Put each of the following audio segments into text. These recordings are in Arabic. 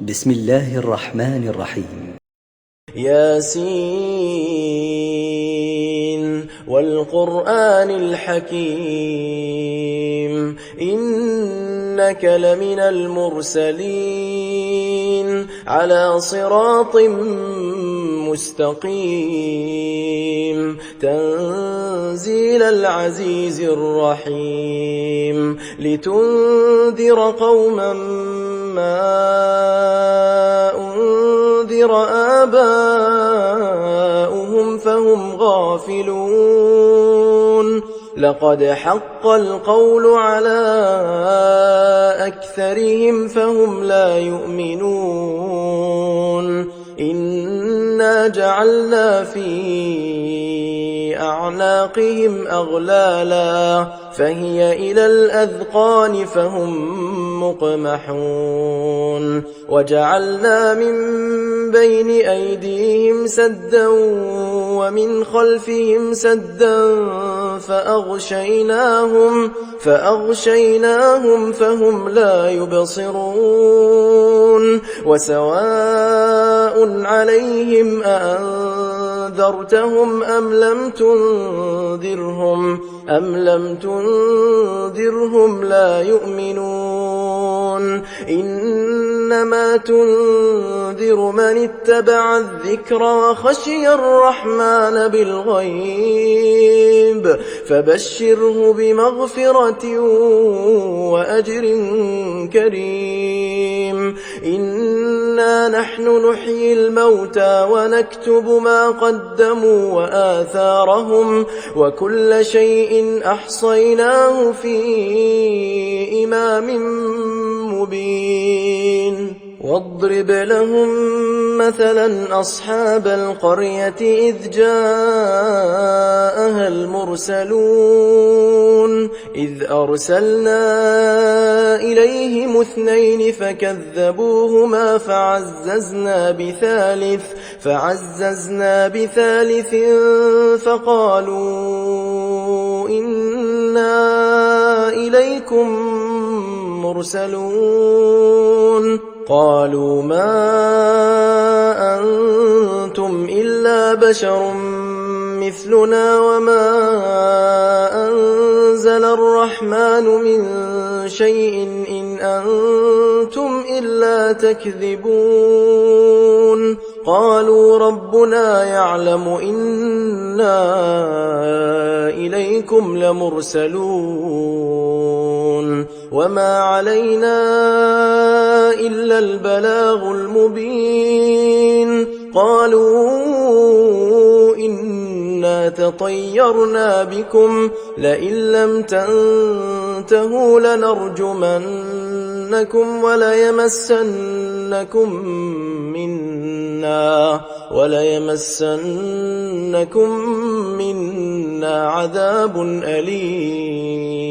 بسم الله الرحمن الرحيم. ياسين والقرآن الحكيم إنك لمن المرسلين على صراط مستقيم تنزيل العزيز الرحيم لتنذر قوما ما أنذر آباؤهم فهم غافلون لقد حق القول على أكثرهم فهم لا يؤمنون إنا جعلنا في أعناقهم أغلالا فهي إلى الأذقان فهم مقمحون وجعلنا من بين أيديهم سدا ومن خلفهم سدا فأغشيناهم فهم لا يبصرون وسواء عليهم أأنذرتهم أم لم تنذرهم لا يؤمنون إنما تنذر من اتبع الذكر وخشي الرحمن بالغيب فبشره بمغفرة وأجر كريم إنا نحن نحيي الموتى ونكتب ما قدموا وآثارهم وكل شيء أحصيناه في إمام مبين واضرب لهم مثلا أصحاب القرية إذ جاءها المرسلون إذ أرسلنا إليهم 2 فكذبوهما فعززنا بثالث فقالوا إنا إليكم مرسلون قالوا ما أنتم إلا بشر مثلنا وما أنزل الرحمن من شيء إن أنتم إلا تكذبون قالوا ربنا يعلم إنا إليكم لمرسلون وما علينا إلا البلاغ المبين قالوا إنا تطيرنا بكم لئن لم تنتهوا لنرجمنكم وليمسنكم منا عذاب أليم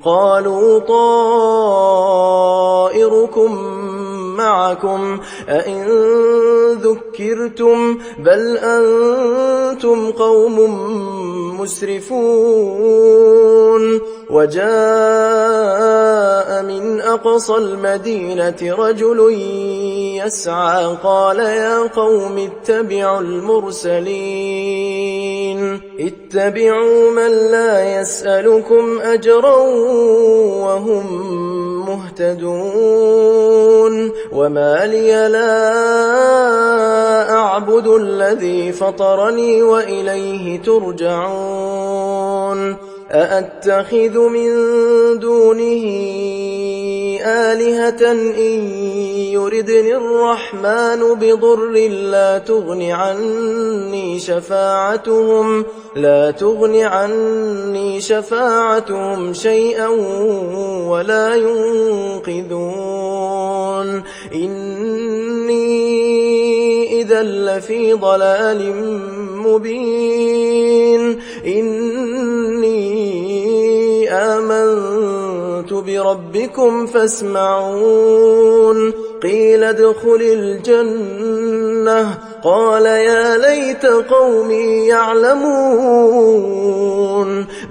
قالوا طائركم معكم أئن ذكرتم بل أنتم قوم مسرفون وجاء من أقصى المدينة رجل يسعى قال يا قوم اتبعوا المرسلين اتبعوا من لا يسألكم أجرا وهم مهتدون وما لي لا أعبد الذي فطرني وإليه ترجعون أأتخذ من دونه آلهة إن يردني الرحمن بضر لا تغن عني شفاعتهم شيئا ولا ينقذون إني إذا لفي ضلال مبين إني آمنت بربكم فاسمعون قيل ادخل الجنة قال يا ليت قومي يعلمون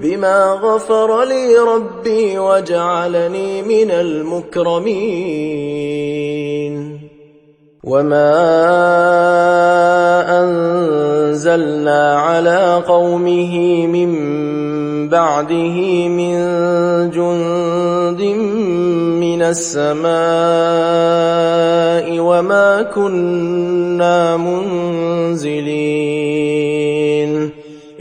بما غفر لي ربي وجعلني من المكرمين. وما أنزلنا على قومه من بعده من جند من السماء وما كنا منزلين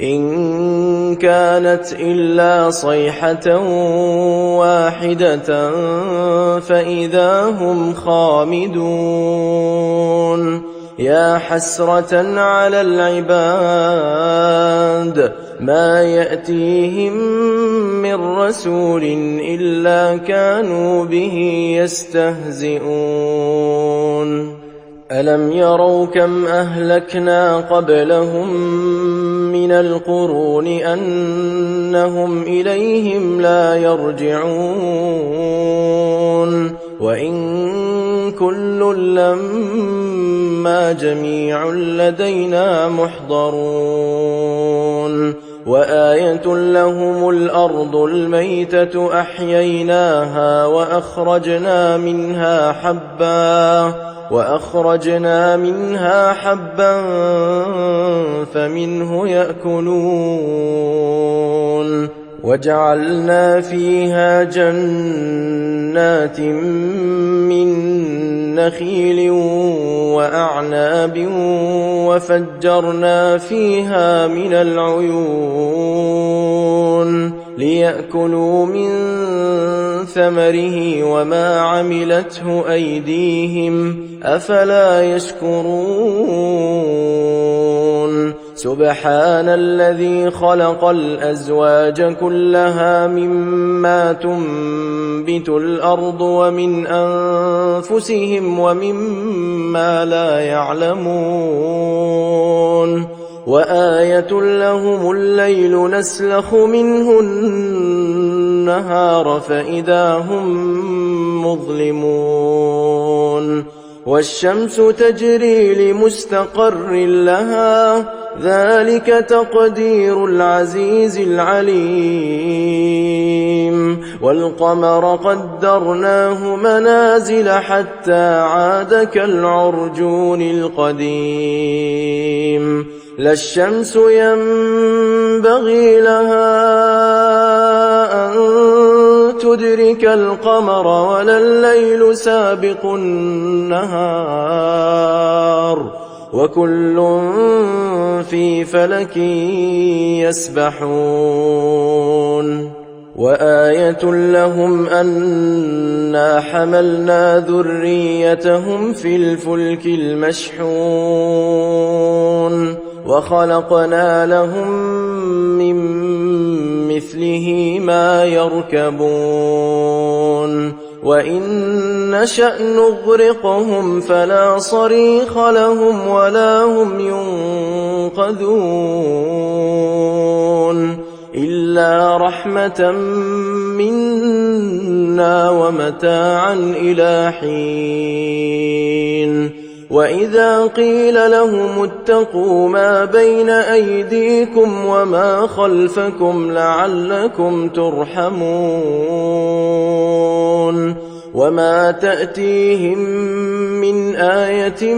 إن كانت إلا صيحة واحدة فإذا هم خامدون يا حسرة على العباد ما يأتيهم من رسول إلا كانوا به يستهزئون ألم يروا كم أهلكنا قبلهم من القرون أنهم إليهم لا يرجعون وإن كل لما جميع لدينا محضرون وآية لهم الأرض الميتة أحييناها وأخرجنا منها حبا فمنه يأكلون وجعلنا فيها جنات من نخيل وأعناب وفجرنا فيها من العيون ليأكلوا من ثمره وما عملته أيديهم أفلا يشكرون سبحان الذي خلق الأزواج كلها مما تنبت الأرض ومن أنفسهم ومما لا يعلمون وآية لهم الليل نسلخ منه النهار فإذا هم مظلمون والشمس تجري لمستقر لها ذلك تقدير العزيز العليم والقمر قدرناه منازل حتى عاد كالعرجون القديم لا الشمس ينبغي لها أن تدرك القمر ولا الليل سابق النهار وكل في فلك يسبحون وآية لهم أنا حملنا ذريتهم في الفلك المشحون وخلقنا لهم من مثله ما يركبون وإن نشأ نغرقهم فلا صريخ لهم ولا هم ينقذون إلا رحمة منا ومتاعا إلى حين وإذا قيل لهم اتقوا ما بين أيديكم وما خلفكم لعلكم ترحمون وما تأتيهم من آية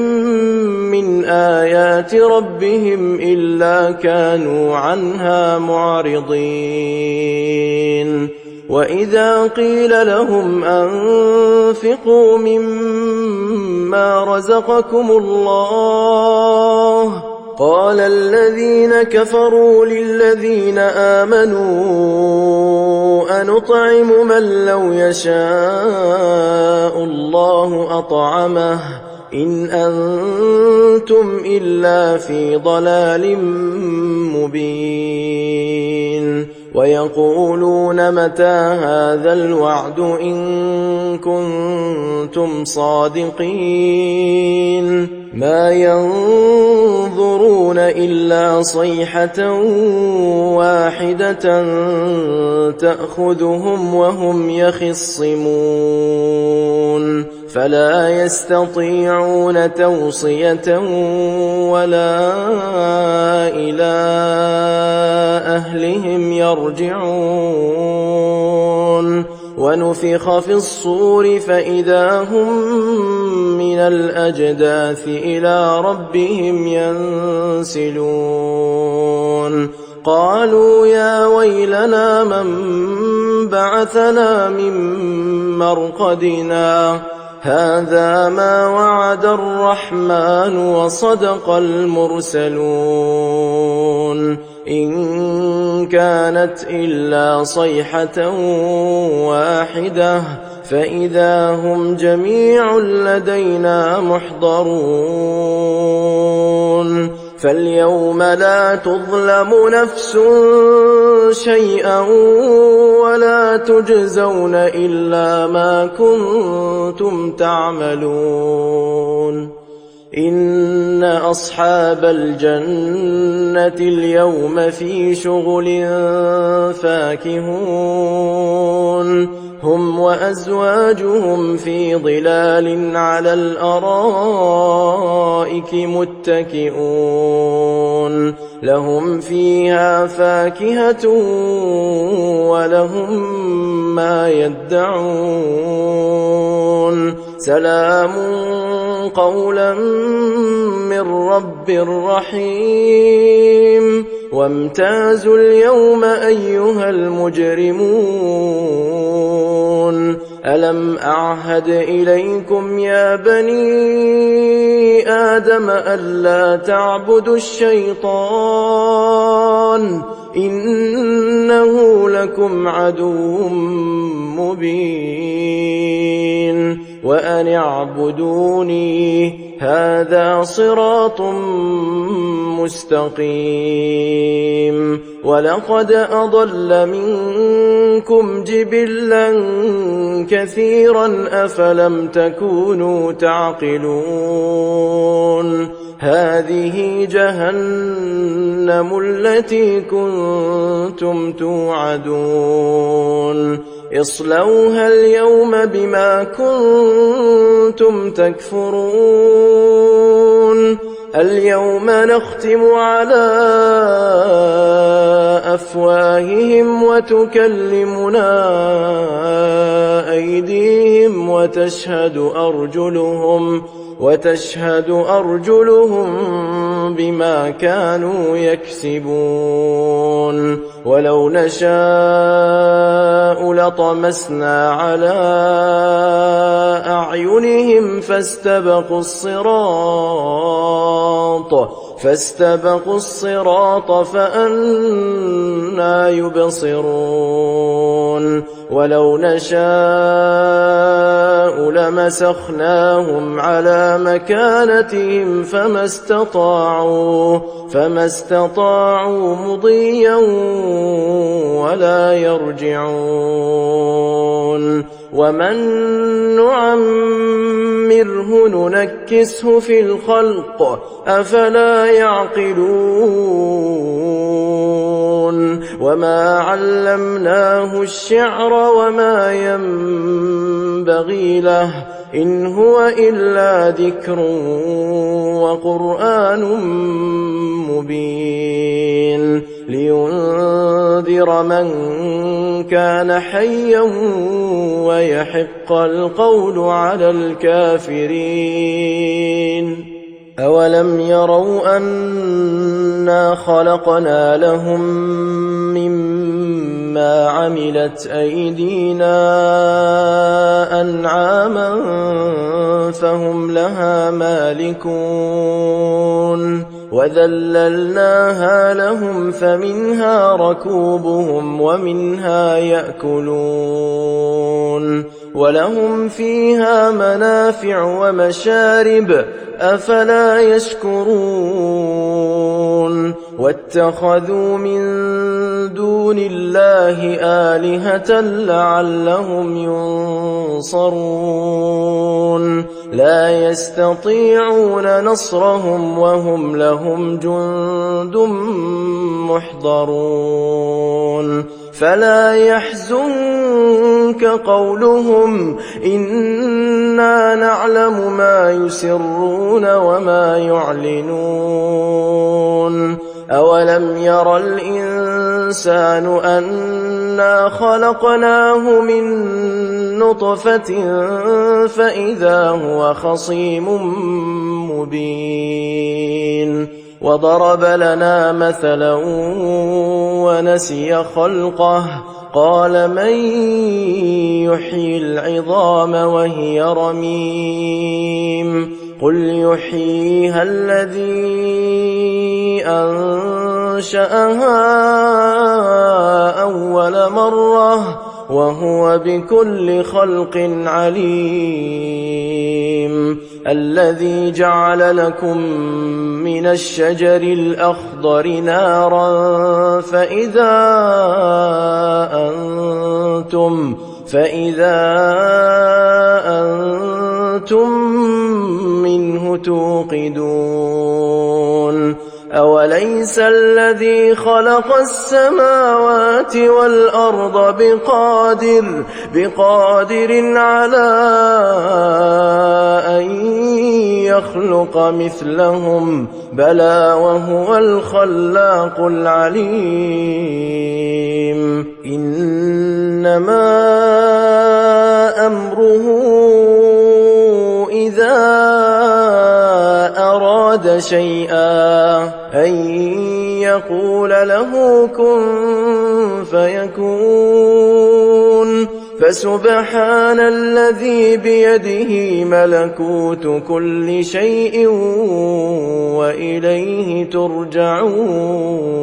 من آيات ربهم إلا كانوا عنها معرضين وإذا قيل لهم أنفقوا مما رزقكم الله قال الذين كفروا للذين آمنوا أنطعم من لو يشاء الله أطعمه إن أنتم إلا في ضلال مبين ويقولون متى هذا الوعد إن كنتم صادقين ما ينظرون إلا صيحة واحدة تأخذهم وهم يخصمون فلا يستطيعون توصية ولا إلى أهلهم يرجعون ونفخ في الصور فإذا هم من الأجداث إلى ربهم ينسلون قالوا يا ويلنا من بعثنا من مرقدنا هذا ما وعد الرحمن وصدق المرسلون إن كانت إلا صيحة واحدة فإذا هم جميع لدينا محضرون فاليوم لا تظلم نفس شيئا ولا تجزون إلا ما كنتم تعملون إن أصحاب الجنة اليوم في شغل فاكهون هم وأزواجهم في ظلال على الأرائك متكئون لهم فيها فاكهة ولهم ما يدعون سلام قولا من رب رحيم وامتازوا اليوم أيها المجرمون ألم أعهد إليكم يا بني آدم ألا تعبدوا الشيطان إنه لكم عدو مبين وأن اعبدوني هذا صراط مستقيم ولقد أضل منكم جبلا كثيرا أفلم تكونوا تعقلون هذه جهنم التي كنتم توعدون اصلوها اليوم بما كنتم تكفرون اليوم نختم على أفواههم وتكلمنا أيديهم وتشهد أرجلهم بما كانوا يكسبون ولو نشاء لطمسنا على أعينهم فاستبقوا الصراط فأنى يبصرون ولو نشاء لمسخناهم على مكانتهم فما استطاعوا مضيا ولا يرجعون ومن نعمره ننكسه في الخلق أفلا يعقلون وما علمناه الشعر وما ينبغي له إن هو إلا ذكر وقرآن مبين لينذر من كان حيا ويحق القول على الكافرين أولم يروا أنا خلقنا لهم مما عملت أيدينا أنعاما فهم لها مالكون وذللناها لهم فمنها ركوبهم ومنها يأكلون ولهم فيها منافع ومشارب أفلا يشكرون واتخذوا من دون الله آلهة لعلهم ينصرون لا يستطيعون نصرهم وهم لهم جند محضرون فلا يحزنك قولهم إنا نعلم ما يسرون وما يعلنون أولم ير الإنسان أنا خلقناه من نطفة فإذا هو خصيم مبين وضرب لنا مثلا ونسي خلقه قال من يحيي العظام وهي رميم قل يحييها الذي أنشأها أول مرة وهو بكل خلق عليم الذي جعل لكم من الشجر الأخضر نارا فإذا أنتم منه توقدون أوليس الذي خلق السماوات والأرض بقادر على أن يخلق مثلهم بلى وهو الخلاق العليم إنما أمره إذا أراد شيئا أن يقول له كن فيكون فسبحان الذي بيده ملكوت كل شيء وإليه ترجعون